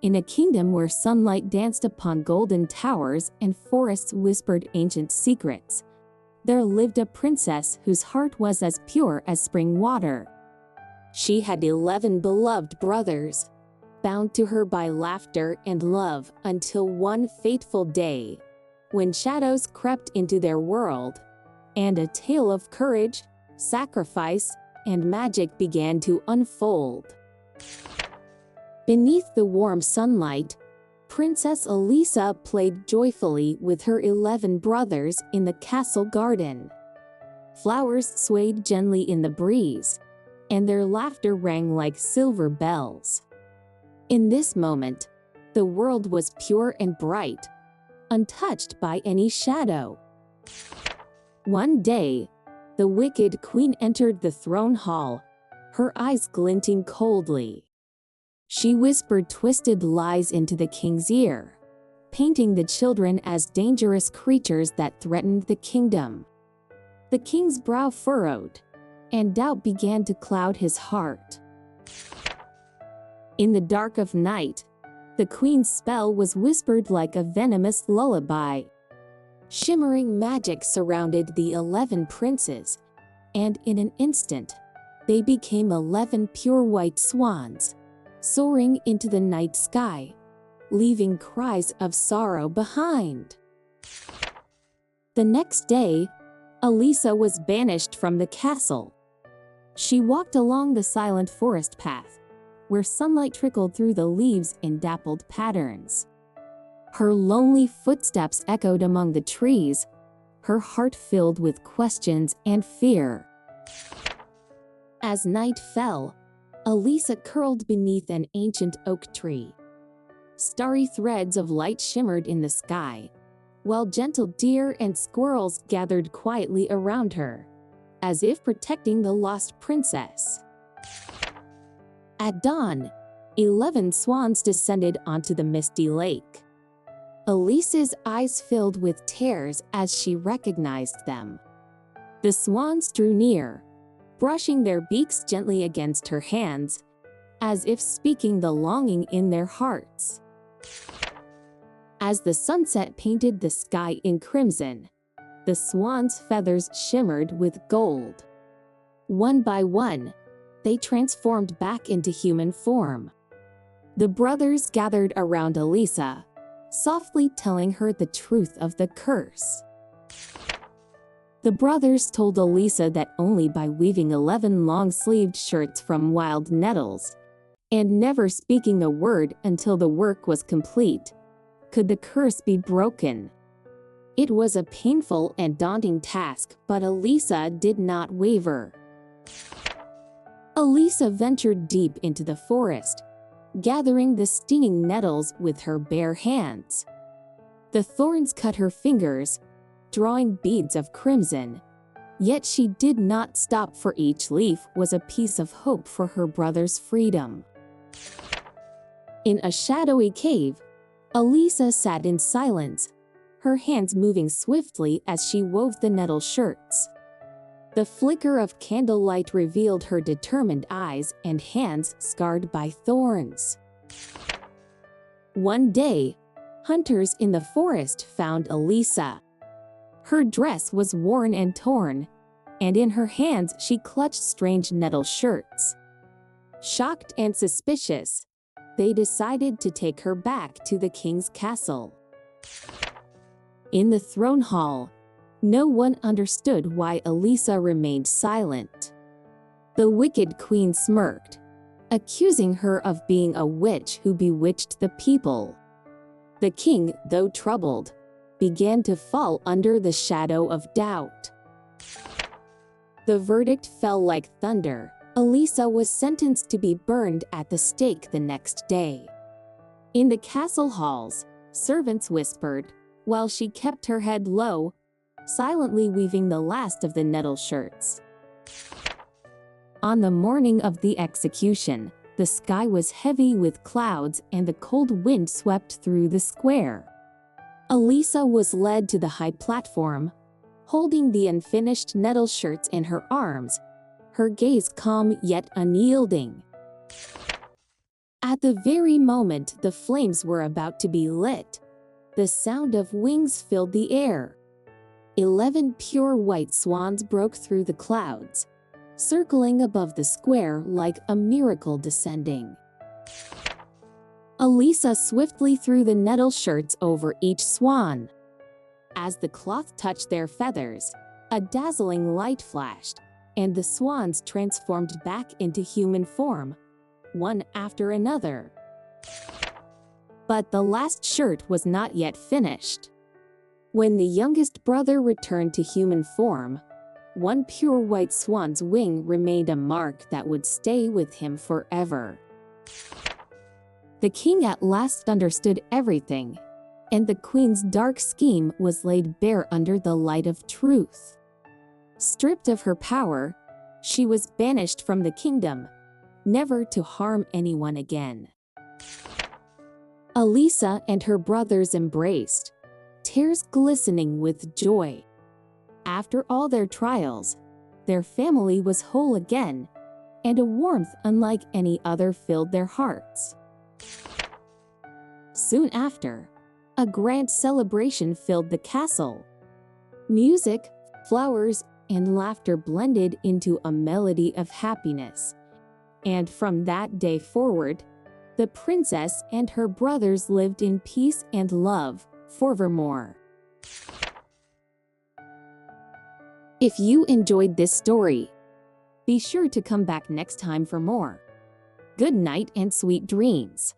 In a kingdom where sunlight danced upon golden towers and forests whispered ancient secrets, there lived a princess whose heart was as pure as spring water. She had 11 beloved brothers, bound to her by laughter and love until one fateful day, when shadows crept into their world, and a tale of courage, sacrifice, and magic began to unfold. Beneath the warm sunlight, Princess Elisa played joyfully with her 11 brothers in the castle garden. Flowers swayed gently in the breeze, and their laughter rang like silver bells. In this moment, the world was pure and bright, untouched by any shadow. One day, the wicked queen entered the throne hall, her eyes glinting coldly. She whispered twisted lies into the king's ear, painting the children as dangerous creatures that threatened the kingdom. The king's brow furrowed, and doubt began to cloud his heart. In the dark of night, the queen's spell was whispered like a venomous lullaby. Shimmering magic surrounded the 11 princes, and in an instant, they became 11 pure white swans, soaring into the night sky, leaving cries of sorrow behind. The next day, Elisa was banished from the castle. She walked along the silent forest path, where sunlight trickled through the leaves in dappled patterns. Her lonely footsteps echoed among the trees, her heart filled with questions and fear. As night fell, Elisa curled beneath an ancient oak tree. Starry threads of light shimmered in the sky, while gentle deer and squirrels gathered quietly around her, as if protecting the lost princess. At dawn, 11 swans descended onto the misty lake. Elisa's eyes filled with tears as she recognized them. The swans drew near, brushing their beaks gently against her hands, as if speaking the longing in their hearts. As the sunset painted the sky in crimson, the swans' feathers shimmered with gold. One by one, they transformed back into human form. The brothers gathered around Elisa, softly telling her the truth of the curse. The brothers told Elisa that only by weaving 11 long-sleeved shirts from wild nettles, and never speaking a word until the work was complete, could the curse be broken. It was a painful and daunting task, but Elisa did not waver. Elisa ventured deep into the forest, gathering the stinging nettles with her bare hands. The thorns cut her fingers, drawing beads of crimson, yet she did not stop, for each leaf was a piece of hope for her brother's freedom. In a shadowy cave, Elisa sat in silence, her hands moving swiftly as she wove the nettle shirts. The flicker of candlelight revealed her determined eyes and hands scarred by thorns. One day, hunters in the forest found Elisa. Her dress was worn and torn, and in her hands she clutched strange nettle shirts. Shocked and suspicious, they decided to take her back to the king's castle. In the throne hall, no one understood why Elisa remained silent. The wicked queen smirked, accusing her of being a witch who bewitched the people. The king, though troubled, began to fall under the shadow of doubt. The verdict fell like thunder. Elisa was sentenced to be burned at the stake the next day. In the castle halls, servants whispered, while she kept her head low, silently weaving the last of the nettle shirts. On the morning of the execution, the sky was heavy with clouds and the cold wind swept through the square. Elisa was led to the high platform, holding the unfinished nettle shirts in her arms, her gaze calm yet unyielding. At the very moment the flames were about to be lit, the sound of wings filled the air. 11 pure white swans broke through the clouds, circling above the square like a miracle descending. Elisa swiftly threw the nettle shirts over each swan. As the cloth touched their feathers, a dazzling light flashed, and the swans transformed back into human form, one after another. But the last shirt was not yet finished. When the youngest brother returned to human form, one pure white swan's wing remained a mark that would stay with him forever. The king at last understood everything, and the queen's dark scheme was laid bare under the light of truth. Stripped of her power, she was banished from the kingdom, never to harm anyone again. Elisa and her brothers embraced, tears glistening with joy. After all their trials, their family was whole again, and a warmth unlike any other filled their hearts. Soon after, a grand celebration filled the castle. Music, flowers, and laughter blended into a melody of happiness. And from that day forward, the princess and her brothers lived in peace and love forevermore. If you enjoyed this story, be sure to come back next time for more. Good night and sweet dreams.